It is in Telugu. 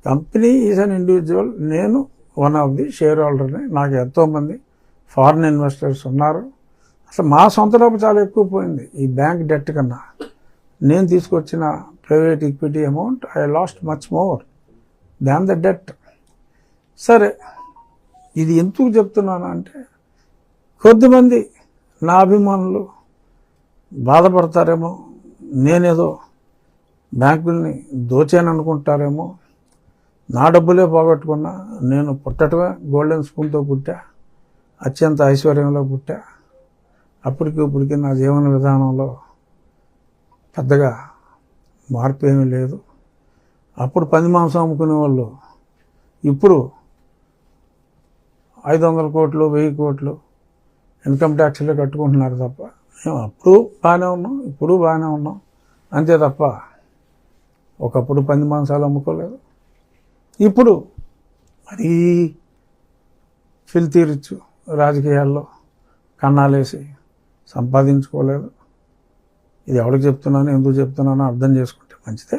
Company is an individual. నేను వన్ ఆఫ్ ది షేర్ హోల్డర్ని. నాకు ఎంతోమంది ఫారిన్ ఇన్వెస్టర్స్ ఉన్నారు. అసలు మా సొంత డబ్బు చాలా ఎక్కువ పోయింది ఈ బ్యాంక్ డెట్ కన్నా. నేను తీసుకొచ్చిన private equity amount I last much more than the debt. సరే, ఇది ఎందుకు చెప్తున్నాను అంటే కొద్దిమంది నా అభిమానులు బాధపడతారేమో, నేనేదో బ్యాంకుల్ని దోచాను అనుకుంటారేమో. నా డబ్బులే పోగొట్టుకున్నా. నేను పుట్టటమే గోల్డెన్ స్పూన్తో పుట్టా, అత్యంత ఐశ్వర్యంలో పుట్టా. ఇప్పటికి నా జీవన విధానంలో పెద్దగా మార్పు ఏమీ లేదు. అప్పుడు పంది మాంసం అమ్ముకునే వాళ్ళు ఇప్పుడు 500 కోట్లు 1000 కోట్లు ఇన్కమ్ ట్యాక్స్లే కట్టుకుంటున్నారు తప్ప, మేము అప్పుడు బాగానే ఉన్నాం, ఇప్పుడు బాగానే ఉన్నాం అంతే తప్ప ఒకప్పుడు పంది మాంసాలు అమ్ముకోలేదు. ఇప్పుడు మరీ ఫిల్తీ రిచ్ రాజకీయాల్లో కన్నాలేసి సంపాదించుకోలేదు. ఇది ఎవరికి చెప్తున్నానో ఎందుకు చెప్తున్నానో అర్థం చేసుకుంటే మంచిదే.